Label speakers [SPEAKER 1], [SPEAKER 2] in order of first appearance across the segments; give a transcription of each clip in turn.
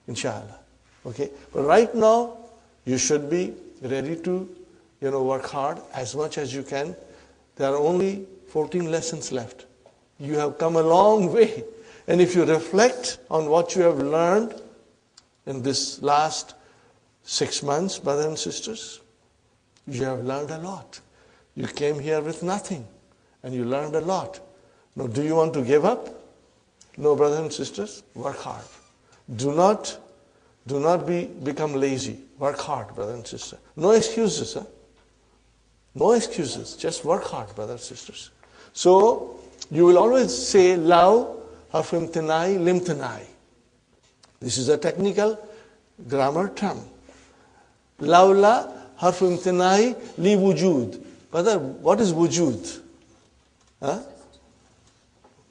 [SPEAKER 1] inshallah. Okay? But right now, you should be ready to, work hard as much as you can. There are only 14 lessons left. You have come a long way. And if you reflect on what you have learned in this last 6 months, brothers and sisters, you have learned a lot. You came here with nothing, and you learned a lot. Now, do you want to give up? No, brothers and sisters, work hard. Do not become lazy. Work hard, brothers and sisters. No excuses, huh? No excuses. Just work hard, brothers and sisters. So, you will always say, Law, harf imtinai, limtinai. This is a technical grammar term. Lawla, harf imtinai, li wujud. Brother, what is wujud? Huh?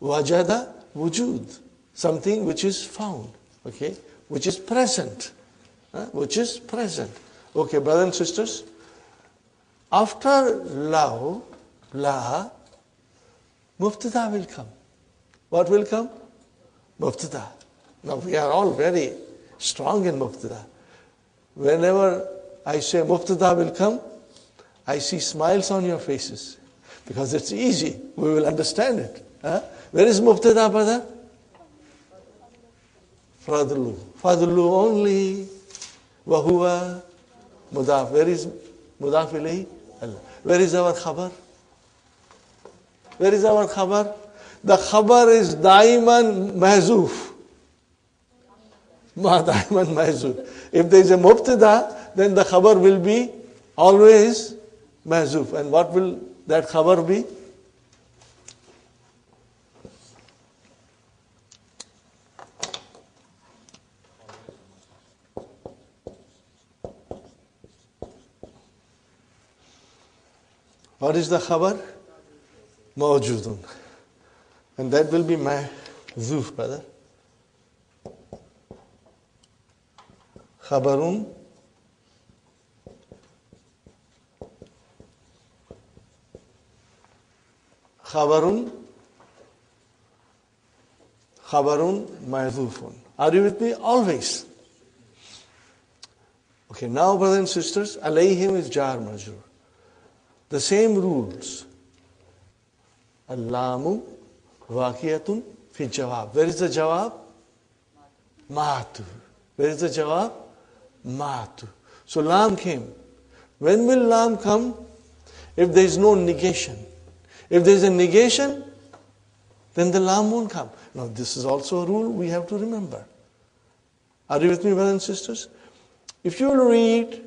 [SPEAKER 1] Wajada, wujud. Something which is found. Okay? Which is present. Which is present. Okay, brothers and sisters. After law, la, mubtada will come. What will come? Mubtada. Now we are all very strong in mubtada. Whenever I say mubtada will come, I see smiles on your faces. Because it's easy. We will understand it. Where is mubtada, brother? Fadlu. Fadlu only. Wahuwa mudaf. Where is mudaf ilayhi? Allah. Where is our khabar? Where is our khabar? The khabar is daiman mahzoof. Ma daiman mahzoof. If there is a mubtada, then the khabar will be always mahzoof. And what will that khabar be? What is the khabar? Mawjudun. And that will be mahzoof, brother. Khabarun mahzoofun. Are you with me? Always. Okay, now brothers and sisters, alayhim is jar majrur. The same rules. Allamu waqiyatun fi jawab. Where is the jawab? Matu. Where is the jawab? Matu. So lam came. When will lam come? If there is no negation. If there is a negation, then the lam won't come. Now this is also a rule we have to remember. Are you with me, brothers and sisters? If you will read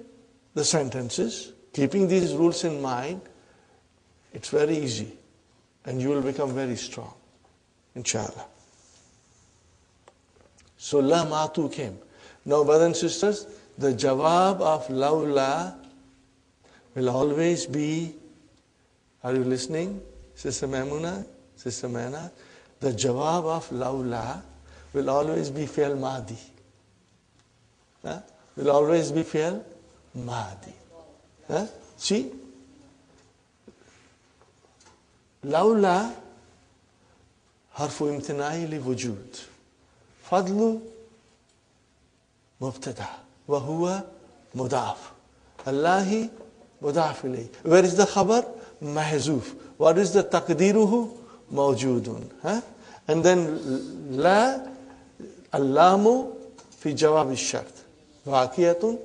[SPEAKER 1] the sentences, keeping these rules in mind, it's very easy. And you will become very strong. Inshallah. So la matu came. Now, brothers and sisters, the jawab of lawla will always be, are you listening? Sister Maimuna, Sister Maina? The jawab of lawla will always be fi'l madi. Will always be fi'l madi. See? Lawla harfu imtinai li wujud. Fadlu mubtada. Wa huwa mudaf. Allahi mudaf ilayh. Where is the khabar? Mahzoof. What is the taqdiruhu? Mawjudun. And then la allamu fi jawab al-shart. Waqiyatun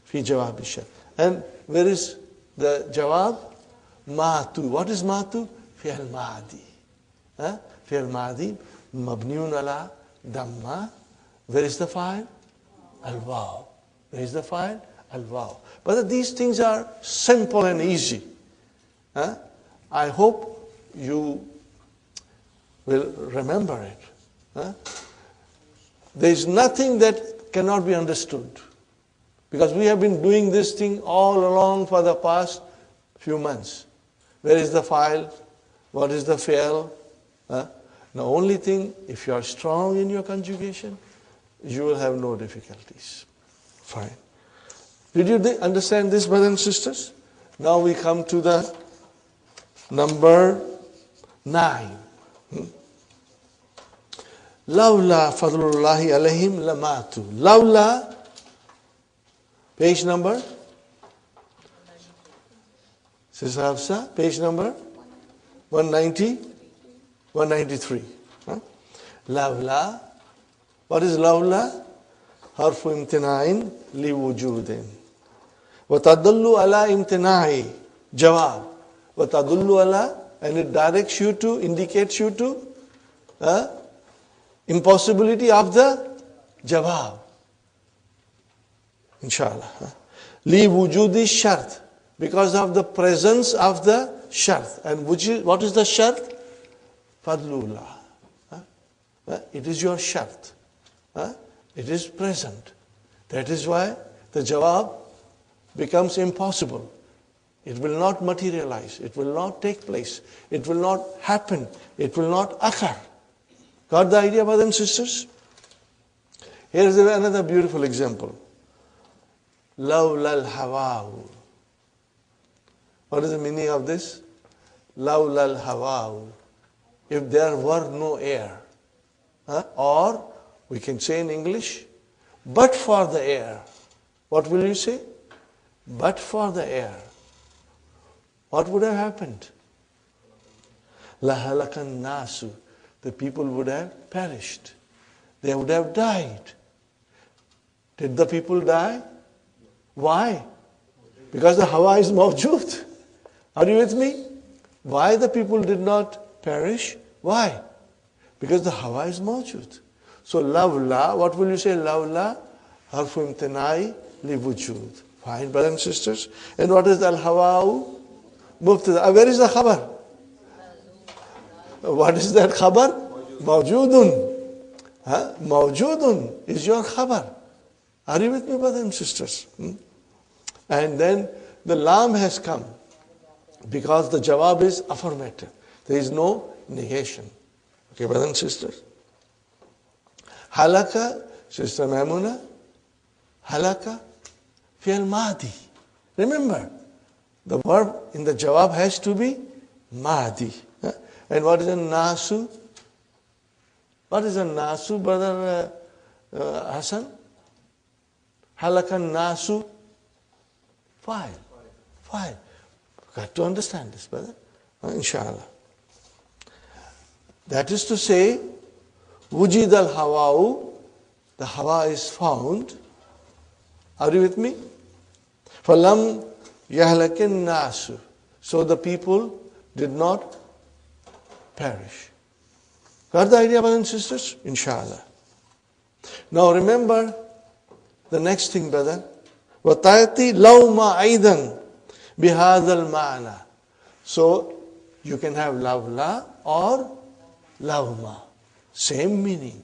[SPEAKER 1] fi jawab al-shart. And where is the jawab? Matu. What is matu? Fi'l madi. Fi'l madi. Mabniun ala damma. Where is the file? Al-waw. Where is the file? Al-waw. But these things are simple and easy. I hope you will remember it. There is nothing that cannot be understood. Because we have been doing this thing all along for the past few months. Where is the file? What is the fi'l? The only thing, if you are strong in your conjugation, you will have no difficulties. Fine. Did you understand this, brothers and sisters? Now we come to the number 9. Lawla fadlullahi alayhim lamatu. Lawla, page number? Sister Hafsa, page number? 190? 193. Huh? Lawla. What is lawla? Harfu imtina'in li wujudin. وَتَدُلُّ عَلَىٰ imtina'i. Jawab. وَتَدُلُّ عَلَىٰ, and it directs you to, indicates you to impossibility of the jawab. Inshallah. Li wujudi shart. Because of the presence of the shart. And what is the shart? Fadlullah. It is your shart. It is present. That is why the jawab becomes impossible. It will not materialize. It will not take place. It will not happen. It will not occur. Got the idea, brothers and sisters? Here is another beautiful example. Lawla al-hawa'u. What is the meaning of this? Lawla al-hawa'u. If there were no air. Or we can say in English, but for the air. What will you say? But for the air. What would have happened? Lahalakan nasu. The people would have perished. They would have died. Did the people die? Why? Because the hawa is mawjood. Are you with me? Why the people did not perish? Why? Because the hawa is mawjood. So lawla, what will you say? Lawla harfu imtinai li wujud. Fine, brothers and sisters. And what is al-hawa'u? Mubtada. Where is the khabar? What is that khabar? Mawjudun. Mawjudun is your khabar. Are you with me, brothers and sisters? And then the lam has come because the jawab is affirmative. There is no negation. Okay, brothers and sisters. Halaka, Sister Maimuna. Halaka, fi'al madi. Remember, the verb in the jawab has to be madi. And what is a nasu? What is a nasu, brother Hassan? Halakan nasu? File. Got to understand this, brother. Inshallah. That is to say, wujid al-hawa'u, the hawa is found. Are you with me? Falam yahlakin nasu. So the people did not perish. Got the idea, brothers and sisters? Inshallah. Now remember the next thing, brother. وَتَأْتِي لَوْمَ أَيْضًا بِهَذَا الْمَعْنَى. So you can have lawla or lawma. Same meaning.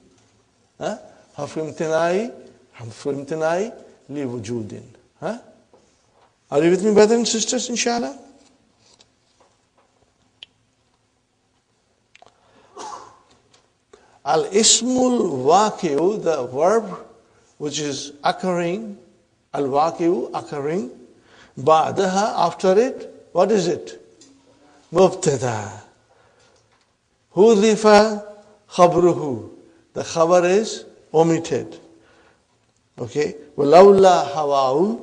[SPEAKER 1] Harfu imtinai li wujudin. Are you with me, brothers and sisters, inshallah? Al-ismul waqi'u, the verb which is occurring, al-waqi'u, occurring, ba'daha, after it, what is it? Mubtada. Hudhifa khabruhu. The khabar is omitted. Okay? وَلَوْلَا هَوَاهُ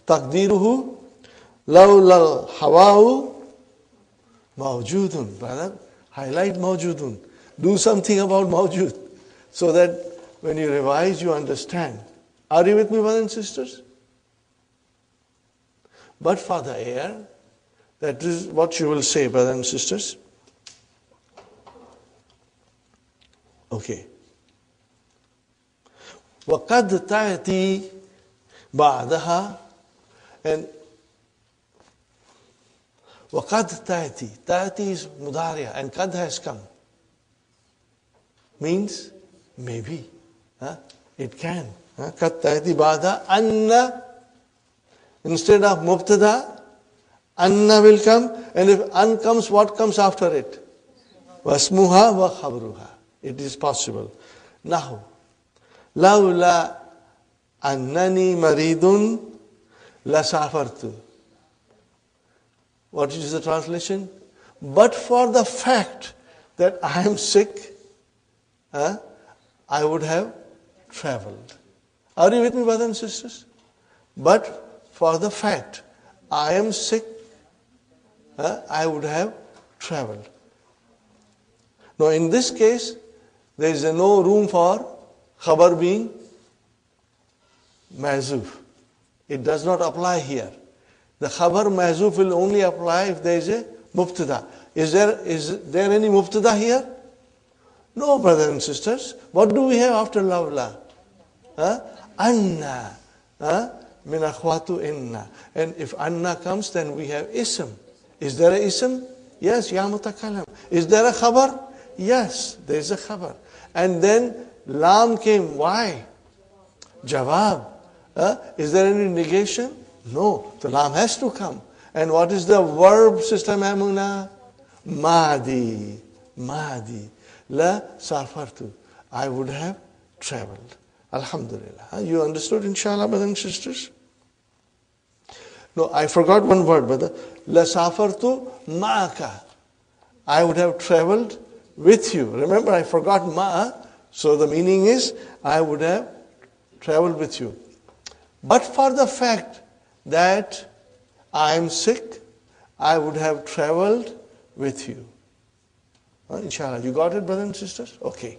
[SPEAKER 1] تَقْدِيرُهُ لَوْلَا الْهَوَاهُ مَوْجُودٌ. Brother, highlight mawjudun. Do something about mawjud. So that when you revise, you understand. Are you with me, brothers and sisters? But for the air, that is what you will say, brothers and sisters. Okay. وَقَدْ تَأْتِي بَعْدَهَا, and وَقَدْ تَأْتِي. تَأْتِي is mudariya, and qad has come. Means maybe. It can. قَدْ تَأْتِي بَعْدَهَا أَنَّ. Instead of mubtada, anna will come, and if an comes, what comes after it? Wasmuha wa khabruha. It is possible. Nahu. Lawla annani maridun la safartu. What is the translation? But for the fact that I am sick, I would have traveled. Are you with me, brothers and sisters? But for the fact I am sick, I would have traveled. Now in this case, there is no room for khabar being mahzuf. It does not apply here. The khabar mahzuf will only apply if there is a mubtada. Is there any mubtada here? No, brothers and sisters. What do we have after lawla? Anna. Min akhwatu inna. And if anna comes, then we have ism. Is there a ism? Yes, ya mutakalam. Is there a khabar? Yes, there is a khabar. And then lam came. Why? Jawab. Is there any negation? No. The lam has to come. And what is the verb, Sister Maimuna? Madi. Madi. La safartu. I would have traveled. Alhamdulillah. You understood, inshallah, brothers and sisters? No, I forgot one word, brother. La safartu ma'aka. I would have traveled with you. Remember, I forgot ma'a. So the meaning is, I would have traveled with you. But for the fact that I am sick, I would have traveled with you. Inshallah. You got it, brothers and sisters? Okay.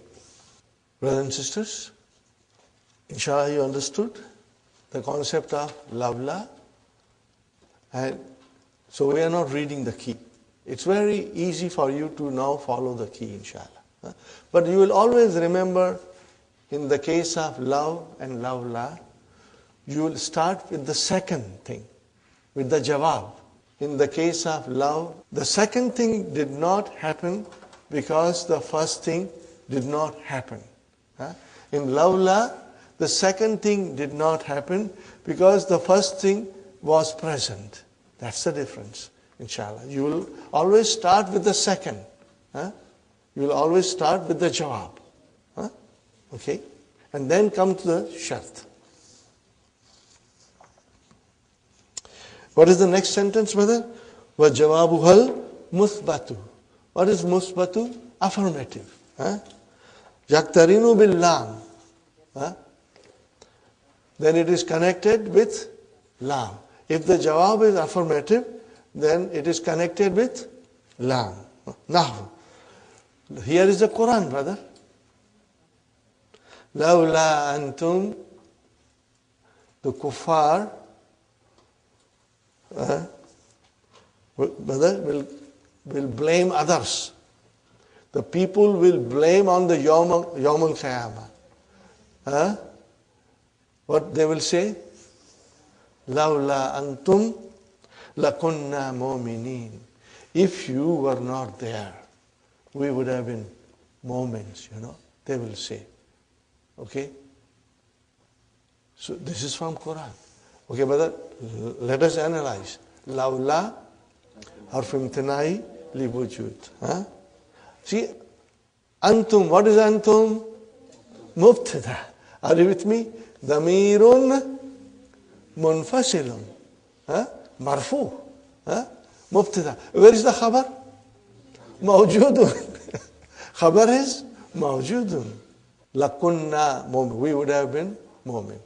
[SPEAKER 1] Brothers and sisters, inshallah you understood the concept of lavla. And so we are not reading the key. It's very easy for you to now follow the key, inshallah. But you will always remember, in the case of love and lavla, you will start with the second thing, with the jawab. In the case of love, the second thing did not happen because the first thing did not happen. In lavla, the second thing did not happen because the first thing was present. That's the difference, inshallah. You will always start with the second. You will always start with the jawab. Okay? And then come to the shart. What is the next sentence, brother? وَجَوَابُهَا الْمُثْبَتُ. What is musbatu? Affirmative. يَقْتَرِنُ بِاللَّامِ. Then it is connected with lam. If the jawab is affirmative, then it is connected with lam. Now, here is the Quran, brother. لَوْلَا أَنْتُمْ. The kuffar, brother, will blame others. The people will blame on the Yawm al-Qiyamah. What they will say? لَوْلَا أَنْتُمْ لَكُنَّا مُؤْمِنِينَ. If you were not there, we would have been moments, they will say. Okay? So this is from Quran. Okay, brother, let us analyze. لَوْلَا حرف امتناعي لوجود. See, antum, what is antum? Mubtada. Are you with me? Damirun munfasilun. Marfu. Mubtada. Where is the khabar? Mawjudun. Khabar is mawjudun. Lakunna, we would have been mu'min.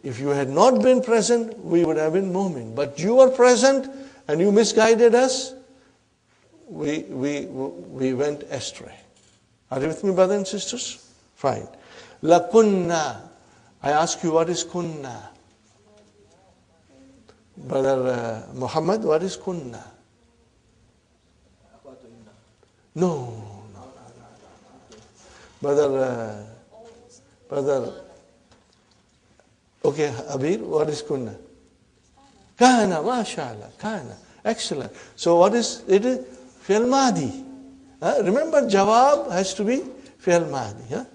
[SPEAKER 1] If you had not been present, we would have been mu'min. But you were present and you misguided us, we went astray. Are you with me, brothers and sisters? Fine. La kunna. I ask you, what is kunna? Brother Muhammad, what is kunna? No. Brother, okay, Abir, what is kunna? Kana, mashallah, kana. Excellent. So what is it? Fi'l madi. Remember, jawab has to be fi'l madi.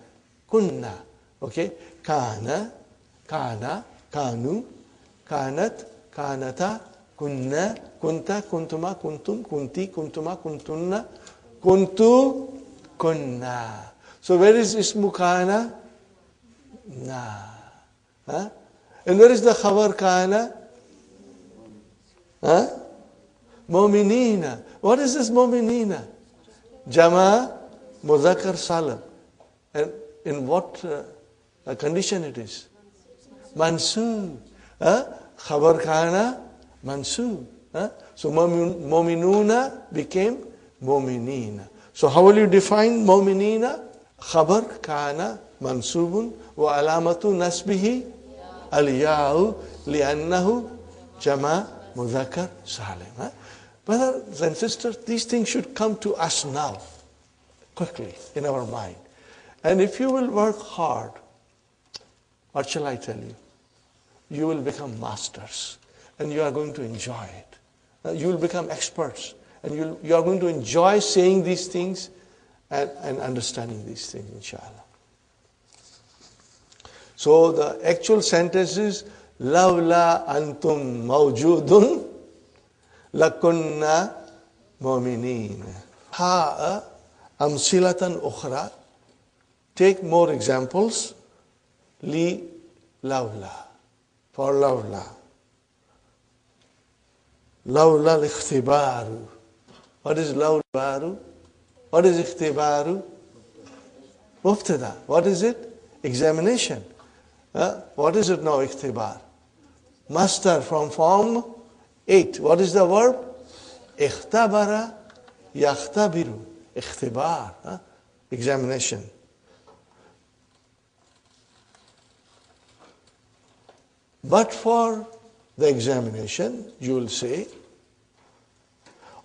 [SPEAKER 1] Kunna. Okay. Kana, kana, kanu, kanat, kanata, kunna, kunta, kuntuma, kuntum, kunti, kuntuma, kuntunna, kuntu, kunna. So where is ismu kana? Na. And where is the khabar kana? Mu'minina. What is this mu'minina? Jama, Muzakkar Salam. And in what condition it is? Mansub. Khabar kana mansub. So mu'minuna became mu'minina. So how will you define mu'minina? Khabar kana mansubun wa alamatu nasbihi al-ya'u li'annahu jama' mudhakkar salim. Brothers and sisters, these things should come to us now, quickly, in our mind. And if you will work hard, what shall I tell you? You will become masters, and you are going to enjoy it. You will become experts, and you are going to enjoy saying these things and understanding these things, inshallah. So the actual sentence is, Lawla antum mawjudun lakunna mu'minin. Ha'a amsilatan ukhra. Take more examples. Li lawla. For lawla. Lawla al-ikhtibaru. What is lawla? What is ikhtibaru? Mubtada. What is it? Examination. What is it now, ikhtibar? Master from form 8. What is the verb? Ikhtabara yakhtabiru. Ikhtibar. Examination. But for the examination, you will say,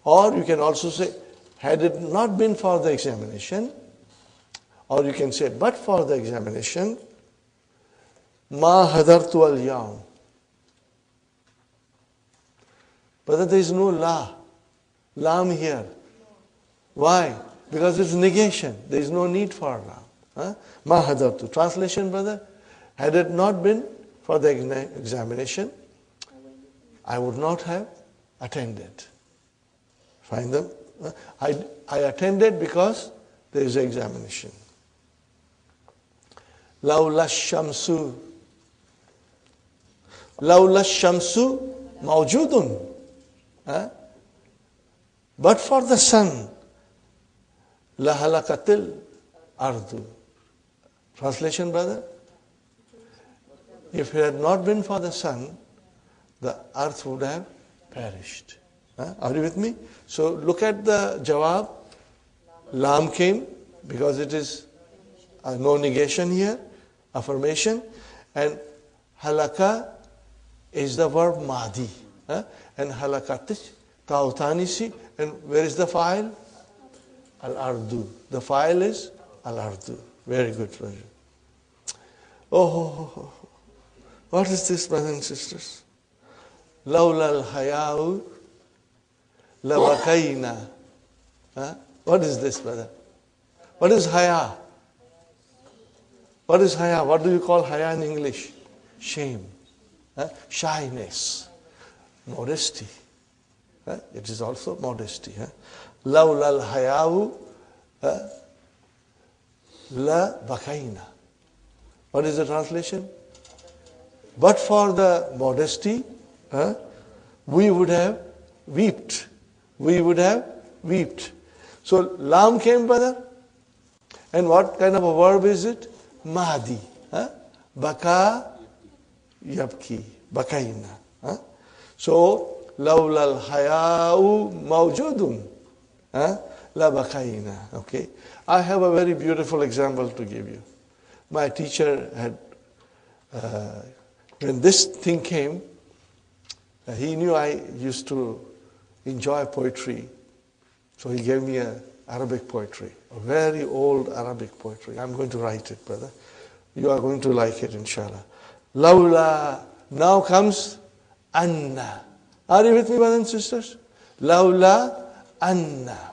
[SPEAKER 1] or you can also say, had it not been for the examination, or you can say, but for the examination, ma hadartu al-yawm. But there is no la. Lam here. Why? Because it's negation. There is no need for lam. Ma hadartu. Translation, brother? Had it not been for the examination, I would not have attended. Find them? I attended because there is an examination. Lawla shamsu. Lawla shamsu mawjudun. But for the sun, la halakatil ardu. Translation, brother? If it had not been for the sun, the earth would have perished. Are you with me? So look at the jawab. Lam came because it is no negation here, affirmation. And halaka is the verb madi. And halakatish, tautanisi. And where is the file? Al-ardu. The file is al-ardu. Very good. Oh. What is this, brothers and sisters? Lawla al-haya'u labakayna. What is this, brother? What is haya? What is haya? What do you call haya in English? Shame. Shyness. Modesty. It is also modesty. Lawla al-haya'u labakayna. What is the translation? But for the modesty, we would have wept. We would have wept. So lam came, brother. And what kind of a verb is it? Mahdi. Baka yabki. Bakaina. So lawla al-haya'u mawjudun. La bakaina. Okay. I have a very beautiful example to give you. My teacher had, when this thing came, he knew I used to enjoy poetry. So he gave me an Arabic poetry, a very old Arabic poetry. I'm going to write it, brother. You are going to like it, inshallah. Lawla, now comes anna. Are you with me, brothers and sisters? Lawla anna.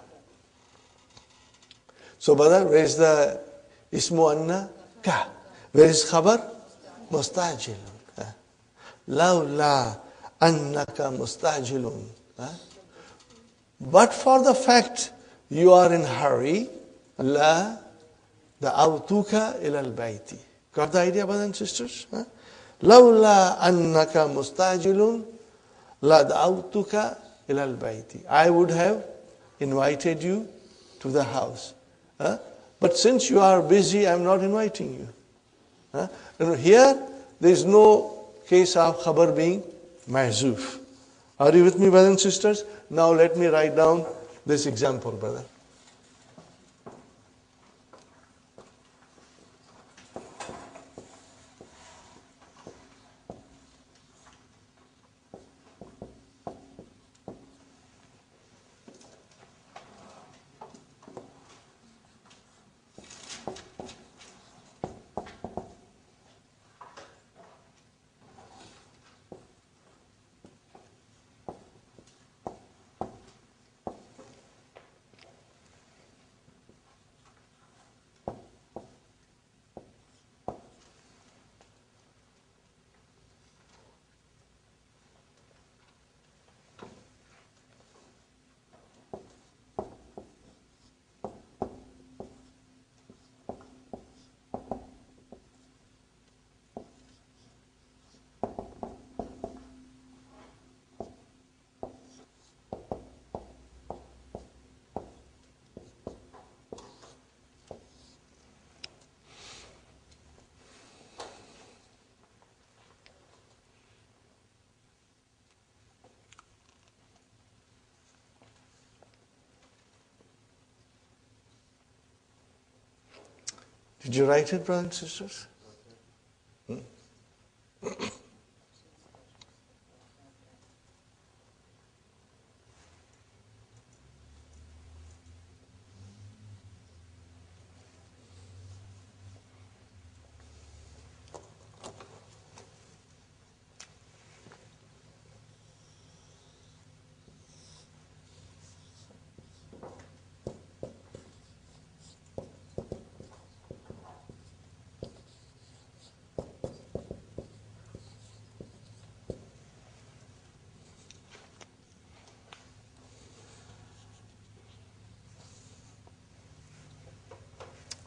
[SPEAKER 1] So, brother, where is the ismu anna? Ka. Where is khabar? Mustajilun. Lawla annaka mustajilun. But for the fact you are in hurry, la da'awtuka ila al-bayti. Got the idea, brothers and sisters? Lawla annaka mustajilun, la da'awtuka ila al-bayti. I would have invited you to the house. But since you are busy, I'm not inviting you. Huh? And here, there is no case of khabar being mahzoof. Are you with me, brothers and sisters? Now let me write down this example, brother. Did you write it, brothers and sisters?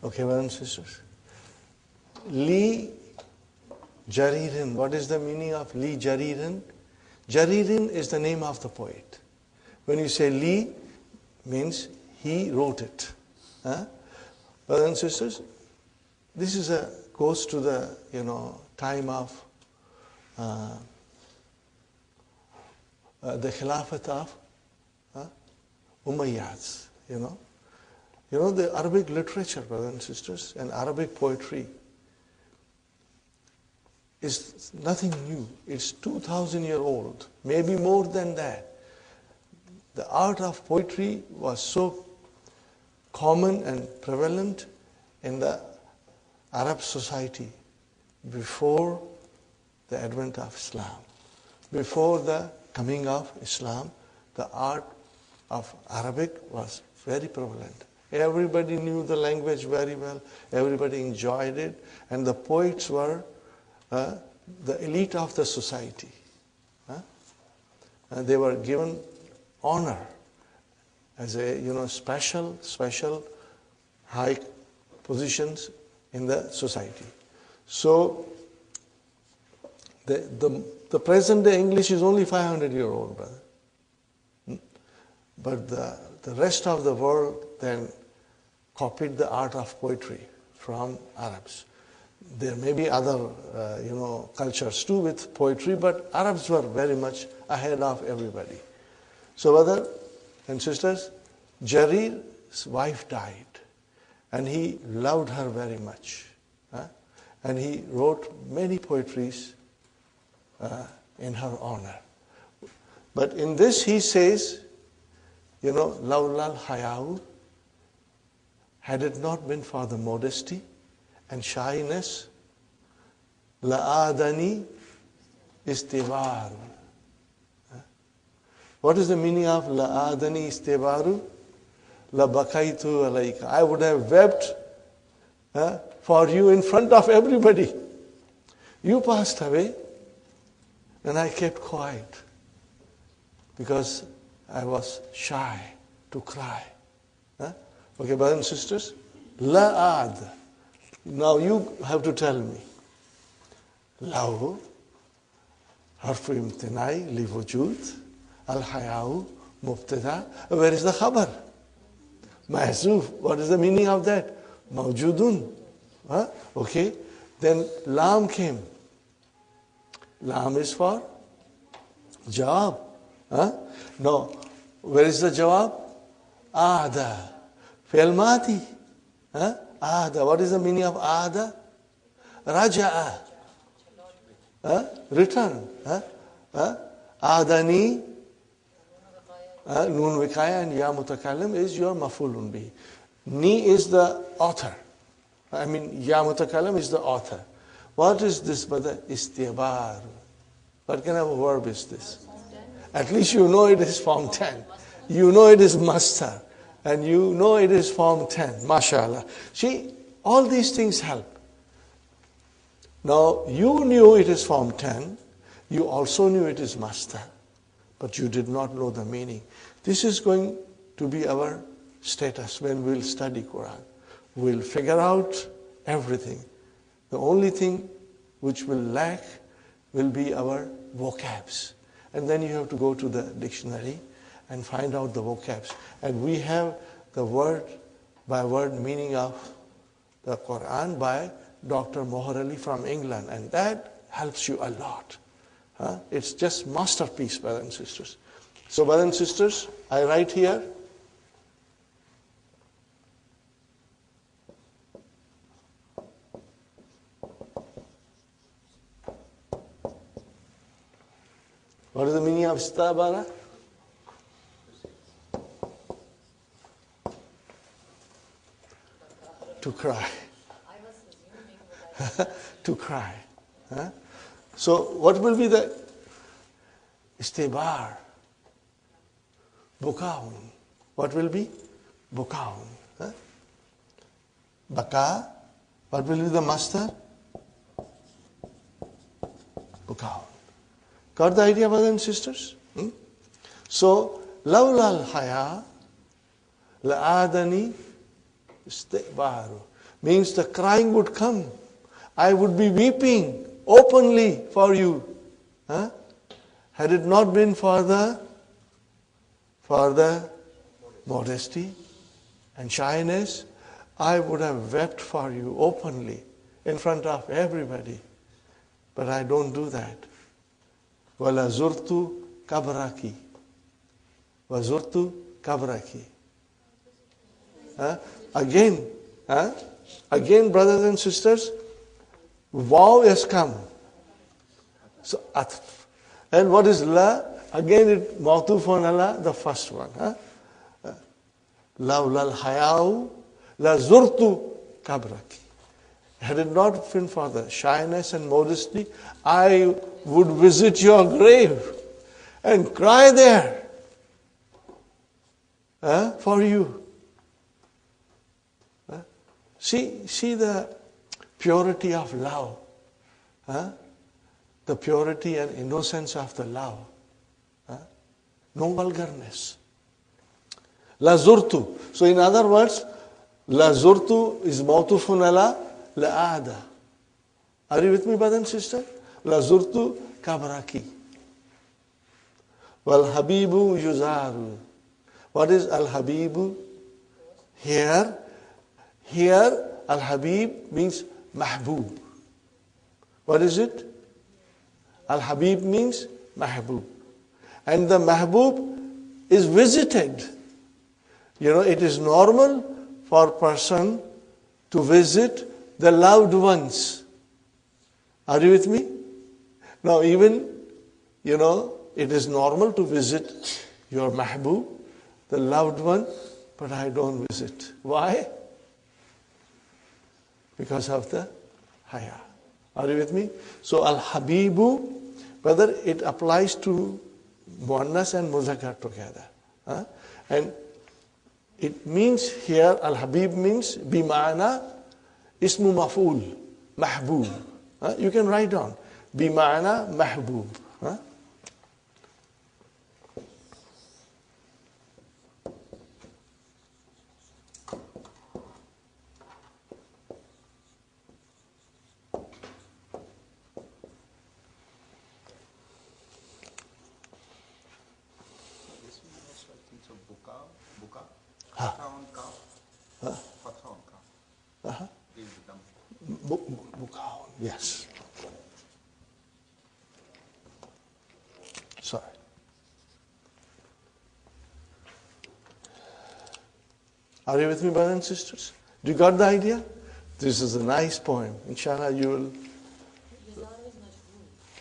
[SPEAKER 1] Okay, brothers and sisters. Li Jaririn. What is the meaning of Li Jaririn? Jaririn is the name of the poet. When you say Li, means he wrote it. Huh? Brothers and sisters, this is goes to the time of the Khilafat of Umayyads. The Arabic literature, brothers and sisters, and Arabic poetry is nothing new. It's 2,000 years old, maybe more than that. The art of poetry was so common and prevalent in the Arab society before the advent of Islam. Before the coming of Islam, the art of Arabic was very prevalent. Everybody knew the language very well. Everybody enjoyed it. And the poets were the elite of the society. And they were given honor as a special high positions in the society. So the present day English is only 500 years old, brother. But the rest of the world then copied the art of poetry from Arabs. There may be other cultures too with poetry, but Arabs were very much ahead of everybody. So brothers and sisters, Jarir's wife died, and he loved her very much. And he wrote many poetries in her honor. But in this he says, Laulal Hayau, had it not been for the modesty and shyness, La'adani istibaru. What is the meaning of La'adani istibaru? Labakaitu alayka. I would have wept for you in front of everybody. You passed away, and I kept quiet because I was shy to cry. Okay, brothers and sisters, la'ad. Now you have to tell me. Lahu, harfu imtinai li wujud, al-hayau, mubtada. Where is the khabar? Mahzoof. What is the meaning of that? Mawjudun. Huh? Okay. Then lam came. Lam is for jawab. Huh? No. Where is the jawab? Aada. Fi'l madi. Huh? Aada. What is the meaning of aada? Raja'a. Huh? Return. Huh? Huh? Adani. Noon Vikaya and Ya Mutakallim is your mafulun bih. Ni is the author. I mean, Ya Mutakallim is the author. What is this, brother? Istibar. What kind of a verb is this? At least you know it is form 10. You know it is mastar. And you know it is form 10. MashaAllah. See, all these things help. Now, you knew it is form 10. You also knew it is mastar. But you did not know the meaning. This is going to be our status when we'll study Quran. We'll figure out everything. The only thing which will lack will be our vocabs. And then you have to go to the dictionary and find out the vocabs. And we have the word by word meaning of the Quran by Dr. Mohar Ali from England. And that helps you a lot. It's just masterpiece, brothers and sisters. So, brothers and sisters, I write here. What is the meaning of istabara? To cry. To cry. Huh? So, what will be the istibar? Bukaun. What will be? Bukaun. Huh? Baka. What will be the master? Bukaun. Got the idea, brothers and sisters? So, lawlal haya la'adani istibaru means the crying would come. I would be weeping openly for you. Huh? Had it not been for the modesty and shyness, I would have wept for you openly in front of everybody. But I don't do that. Wala zurtu kabraki. Wazurtu kabraki. Again, brothers and sisters, waw has come. So, atf. And what is la? Again, it mawtuf on Allah, the first one. Lawlal hayau la zurtu kabraki. Had it not been for the shyness and modesty, I would visit your grave and cry there for you. See the purity of love. The purity and innocence of the love. No vulgarness. La zurtu. So in other words, la zurtu is mawtufun ala la'ada. Are you with me, brother and sister? La zurtu kabraki. Wal habibu yuzaru. What is al habibu? Here al habib means mahbub. What is it? Al habib means mahbub. And the mahbub is visited. You know, it is normal for a person to visit the loved ones. Are you with me? Now even, it is normal to visit your mahbub, the loved one, but I don't visit. Why? Because of the haya. Are you with me? So al-habibu, whether it applies to muannas and muzakkar together. And it means here, al-habib means bima'ana ismu maf'ul, mahbub. You can write down, bima'ana mahbub. Yes. Sorry. Are you with me, brothers and sisters? Do you got the idea? This is a nice poem. Inshallah, you will.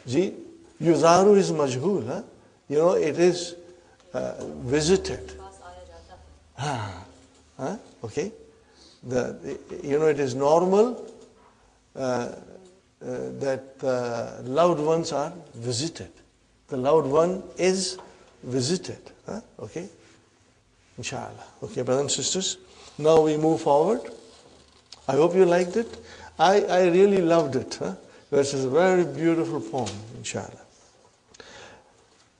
[SPEAKER 1] Ji, Yuzaru is majhul. Huh? You know, it is visited. Okay. It is normal that loved ones are visited. The loved one is visited. Okay. Inshallah. Okay, brothers and sisters. Now we move forward. I hope you liked it. I really loved it. This is a very beautiful poem, inshallah.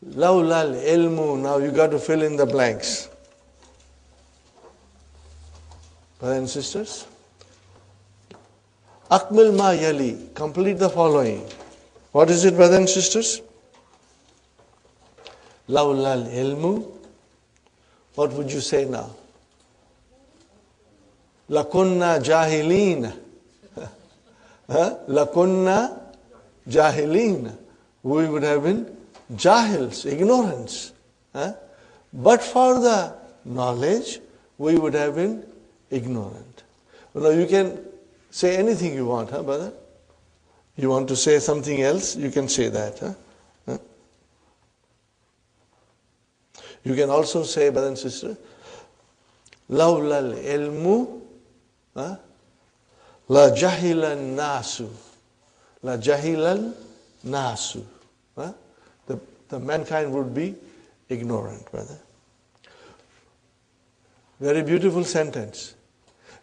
[SPEAKER 1] Lawlal ilmu. Now you got to fill in the blanks. Brothers and sisters. Akmil ma yali. Complete the following. What is it, brothers and sisters? Lawlal ilmu. What would you say now? Lakunna jahilina. Lakunna jahilina. We would have been jahils, ignorance. But for the knowledge, we would have been ignorant. You can say anything you want, brother? You want to say something else, you can say that. You can also say, brother and sister, Lawlal ilmu la jahilan nasu. La jahilan nasu. The mankind would be ignorant, brother. Very beautiful sentence.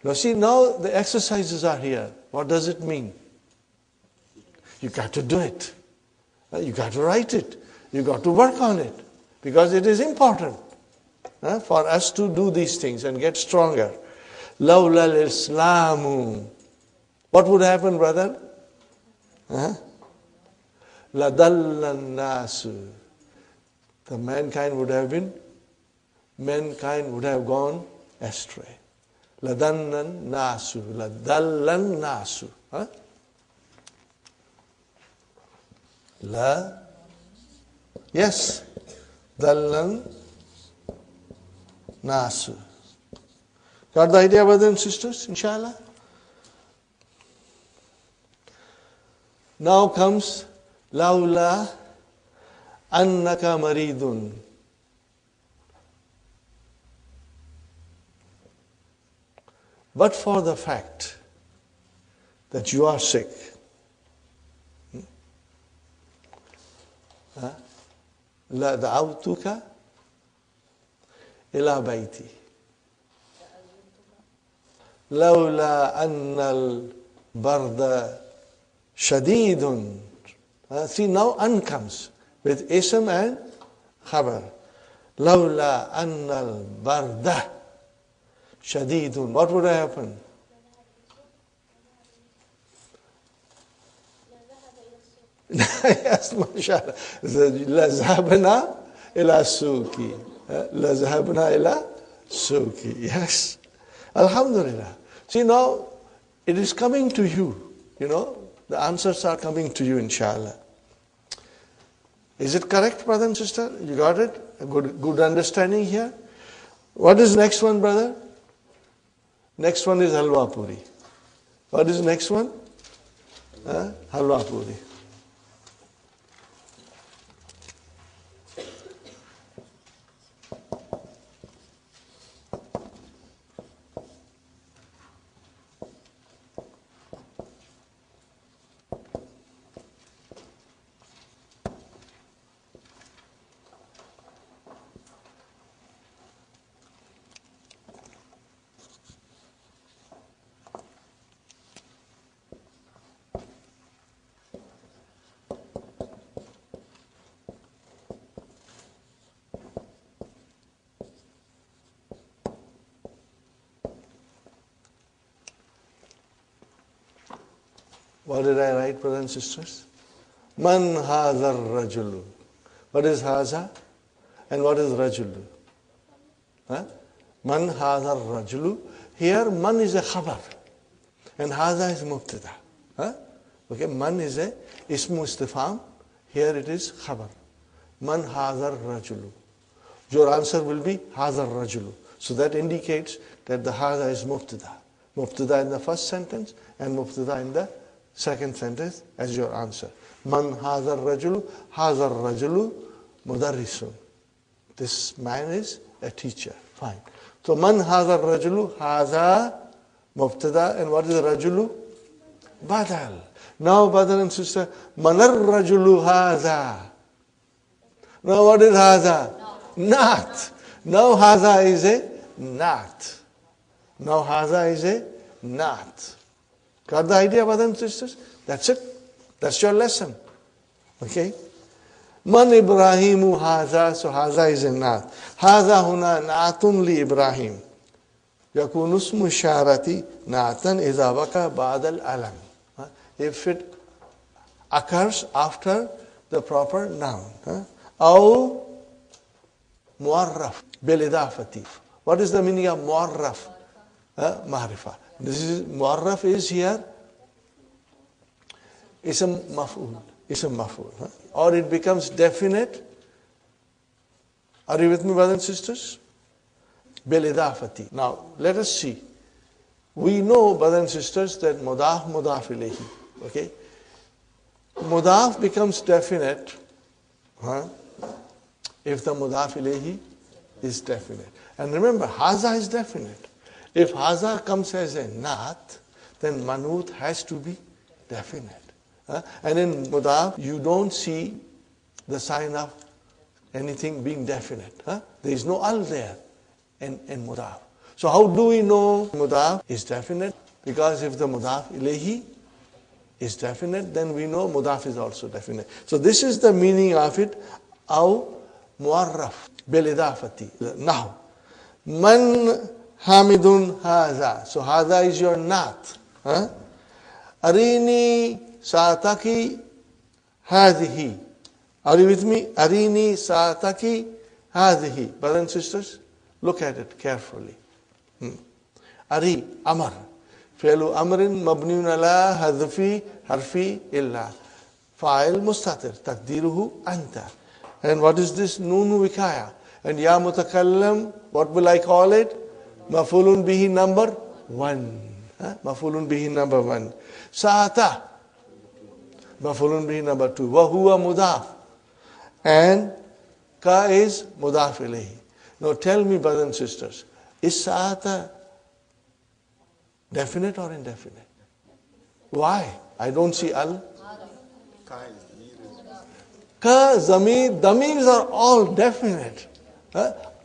[SPEAKER 1] Now see, now the exercises are here. What does it mean? You got to do it. You got to write it. You got to work on it. Because it is important for us to do these things and get stronger. Lawla al-Islamu. What would happen, brother? Ladallan nasu. The mankind would have gone astray. Ladallan nasu. Ladallan nasu. Yes. Dallan nasu. Got the idea, brothers and sisters, inshallah? Now comes Laula annaka maridun. But for the fact that you are sick, la da'awtuka ila bayti. Lawla anna al-barda shadidun. See, now an comes with ism and khabar. Lawla anna al-barda shadidun. What would happen? Yes, mashallah. لَذْهَبْنَا إِلَى السُّوقِ. لَذْهَبْنَا إِلَى السُّوقِ. Yes. Alhamdulillah. See, now it is coming to you. The answers are coming to you, inshallah. Is it correct, brother and sister? You got it? A good understanding here? What is next one, brother? Next one is halwa puri. What is next one? Halwa puri. What did I write, brothers and sisters? Man hadha rajulu. What is haza? And what is rajulu? Man hadha rajulu. Here man is a khabar. And haza is mubtada. Okay, man is a ismu istifham. Here it is khabar. Man hazar rajulu. Your answer will be hazar rajulu. So that indicates that the haza is mubtada. Mubtada in the first sentence and mubtada in the second sentence as your answer. Man hazar rajulu, hazar rajulu mudarrisun. This man is a teacher. Fine. So man hazar rajulu, haza mubtada, and what is rajulu? Badal. Now, brother and sister, manar rajulu haza. Now what is haza? Not. Now haza is a not. Now haza is a not. Got the idea, brothers and sisters? That's it. That's your lesson. Okay? Man Ibrahimu haza. So haza is a not. Haza huna naatun li Ibrahim. Yakun usmu sharati naatan idha waka ba'da al-alam. If it occurs after the proper noun. Aw muarraf bil idafati. What is the meaning of muarraf? Ma'rifa. This is muarraf is here ism maf'ul. Ism maf'ul. Or it becomes definite. Are you with me, brothers and sisters? Bil idafati. Now let us see. We know, brothers and sisters, that mudaf ilayhi. Okay? Mudaf becomes definite if the mudaf ilayhi is definite. And remember, haza is definite. If haza comes as a naat, then manut has to be definite. And in mudaf, you don't see the sign of anything being definite. There is no al there in mudaf. So how do we know mudaf is definite? Because if the mudaf ilayhi is definite, then we know mudaf is also definite. So this is the meaning of it. Aw muarraf bil idafati. Now, man hamidun haza. So haza is your naat. Arini saataki hadhihi. Are you with me? Arini saataki hadhihi. Brothers and sisters, look at it carefully. Ari, amar. Fi'lu amrin mabniun ala hadfi harfi illa. Fa'il mustatir. Taqdiruhu anta. And what is this? Nunu wikaya. And ya mutakallam, what will I call it? Mafulun bihi number 1. Mafulun bihi number 1. Sa'ata. Mafulun bihi number 2. Wa huwa mudaf. And ka is mudaf ilayhi. Now tell me, brothers and sisters, is sa'ata definite or indefinite? Why? I don't see al. Ka, zamir, damirs are all definite.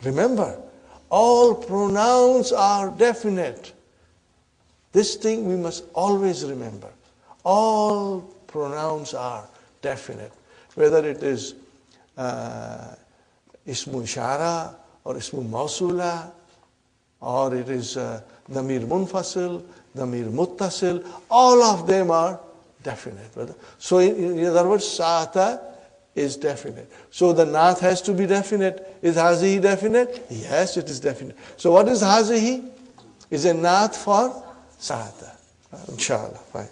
[SPEAKER 1] Remember, all pronouns are definite. This thing we must always remember. All pronouns are definite. Whether it is ismu ishara or ismu mausula, or it is damir munfasil, damir muttasil, all of them are definite. So in other words, sa'ata is definite. So the naat has to be definite. Is hazihi definite? Yes, it is definite. So what is hazihi? Is a naat for sa'ata. Inshallah, fine.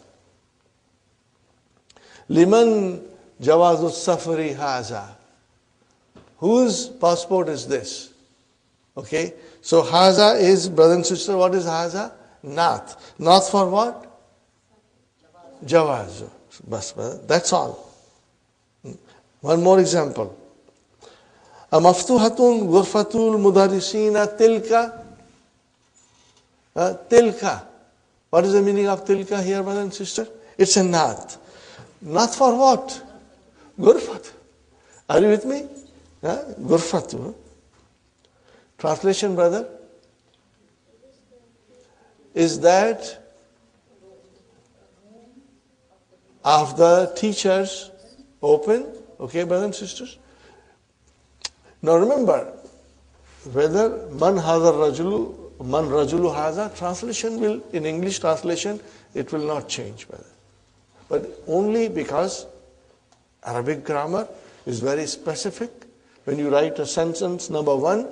[SPEAKER 1] Liman jawazu safari haza. Whose passport is this? Okay, so haza is, brother and sister, what is haza? Naat. Naat for what? Jawazu. Bas, that's all. One more example. Maftuhatun ghurfatul mudarrisina tilka. Tilka. What is the meaning of tilka here, brother and sister? It's a naat. Naat for what? Ghurfat. Are you with me? Ghurfatu. Translation, brother, is that of the teachers open. Okay, brothers and sisters? Now remember, whether man hazar rajulu, man rajulu haza, translation will, in English translation, it will not change, brother. But only because Arabic grammar is very specific. When you write a sentence number 1,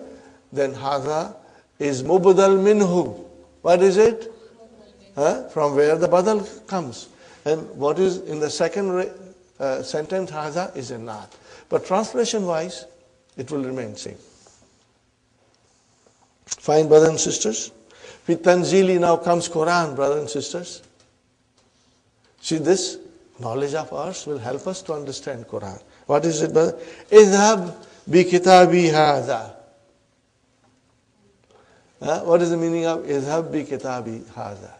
[SPEAKER 1] then haza is mubdal minhu. What is it? From where the badal comes. And what is in the second sentence, hadha, is a naat. But translation-wise, it will remain same. Fine, brothers and sisters. With Tanzili now comes Quran, brothers and sisters. See, this knowledge of ours will help us to understand Quran. What is it, brother? Idhab bi kitabi hadha. What is the meaning of idhab bi kitabi hadha?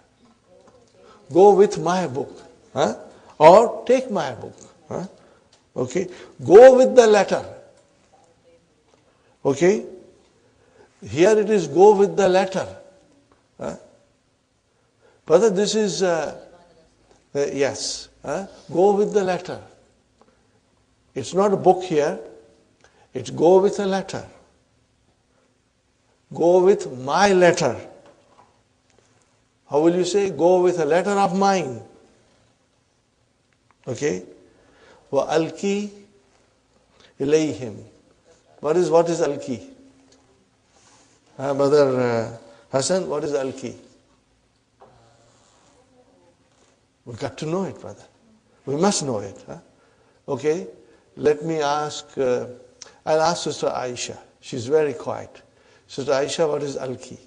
[SPEAKER 1] Go with my book. Or take my book. Okay. Go with the letter. Okay. Here it is go with the letter. Brother, this is, yes. Go with the letter. It's not a book here. It's go with a letter. Go with my letter. How will you say? Go with a letter of mine. Okay? وَأَلْكِي إِلَيْهِمْ. What is alki? Brother Hassan, what is alki? We got to know it, brother. We must know it. Okay? Let me ask, I'll ask Sister Aisha. She's very quiet. Sister Aisha, what is alki?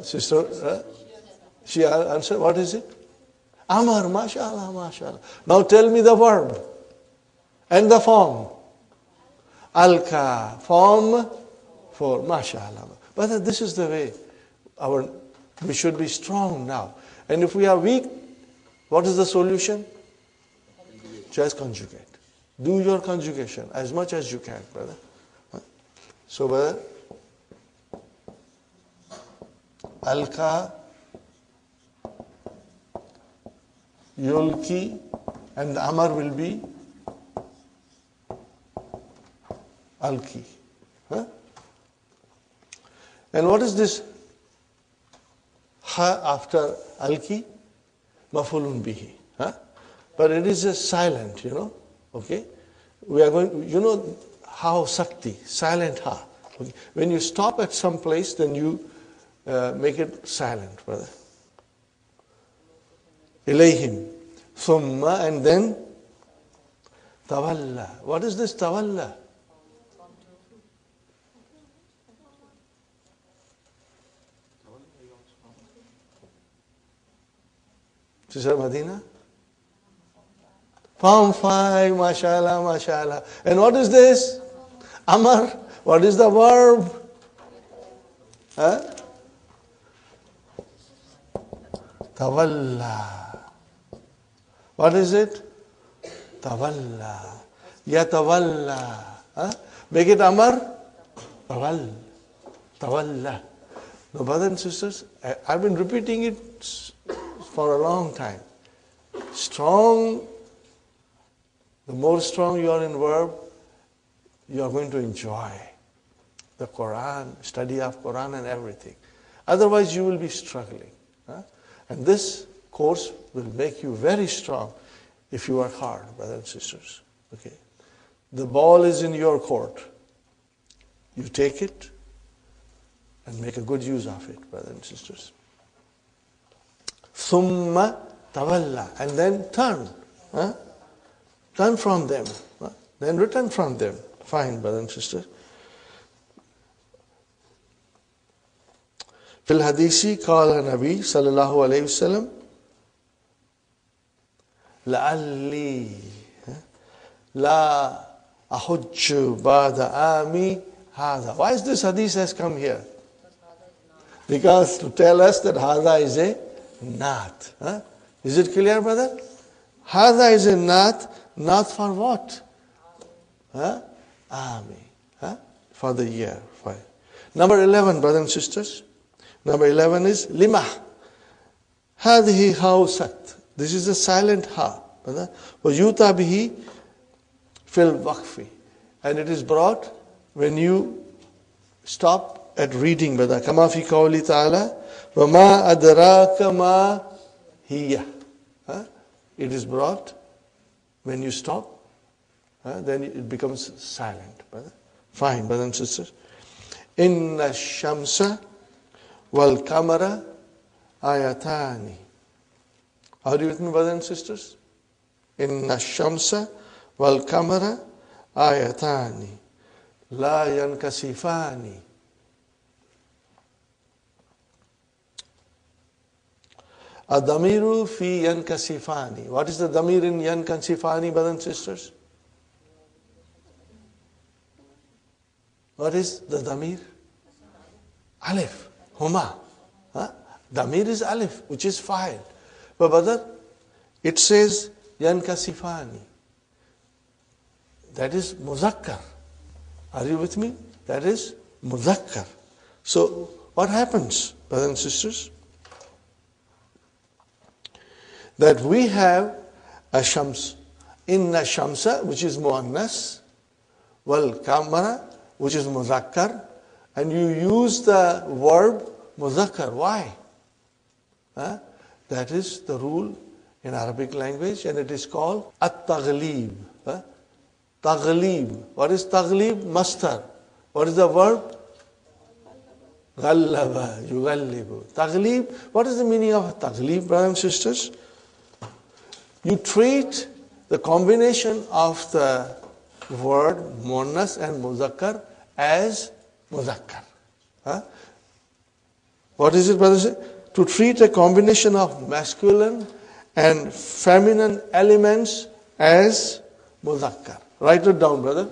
[SPEAKER 1] Sister, she answered, what is it? Amar, mashallah, mashallah. Now tell me the verb and the form. Alka, form for mashallah. But this is the way we should be strong now. And if we are weak, what is the solution? Just conjugate. Do your conjugation as much as you can, brother. So, brother, Alka, Yulki, and the Amar will be Alki. And what is this ha after Alki? Mafulun bihi. But it is a silent, Okay? We are going, how Sakti, silent ha. Okay? When you stop at some place, then you make it silent, brother. Ilayhim. Thumma, and then Tawalla. What is this Tawalla? Sister Madina? Form 5, mashallah, mashallah. And what is this? Amar. What is the verb? Tawalla. What is it? Tawalla. Yatawalla. Make it Amar. Tawalla. Tawalla. Now, brothers and sisters, I've been repeating it for a long time. Strong, the more strong you are in verb, you are going to enjoy the Quran, study of Quran and everything. Otherwise, you will be struggling. And this course will make you very strong if you work hard, brothers and sisters. Okay. The ball is in your court. You take it and make a good use of it, brothers and sisters. Thumma tawalla, and then turn. Turn from them. Then return from them. Fine, brothers and sisters. في الحديث قال النبي صلى الله عليه وسلم لعلي لا أحج بعد عامي هذا. Why is this hadith has come here? Because to tell us that hadha is a naat. Is it clear, brother? Hadha is a naat for what? Ami. For the year. Fine. Number 11, brothers and sisters. Number 11 is lima. Hadhi hausat. This is a silent ha. Yuta bihi fil waqfi. And it is brought when you stop at reading, brother. Kama fi qawli ta'ala. Wa ma adraka ma hiya. It is brought when you stop. Then it becomes silent, brother. Fine, brothers and sisters. Inna shamsa wal kamara ayatani. Are you with me, brothers and sisters? Inna shamsa wal kamara ayatani la yankasifani. Adamiru fi yankasifani. What is the damir in yankasifani, brothers and sisters? What is the damir? Alif, huma. Damir is alif, which is fa'il. But brother, it says yankasifani. That is muzakkar. Are you with me? That is muzakkar. So what happens, brothers and sisters? That we have a shams. Inna shamsa, which is muannas, wal kamara, which is muzakkar, and you use the verb muzakkar. Why? That is the rule in Arabic language, and it is called at-taghlib. Taghlib. What is taghlib? Mastar. What is the verb? Ghallaba, yughallibu. Taghlib. What is the meaning of taghlib, brothers and sisters? You treat the combination of the word muannas and muzakkar as muzakkar. What is it, brothers? To treat a combination of masculine and feminine elements as muzakkar. Write it down, brother.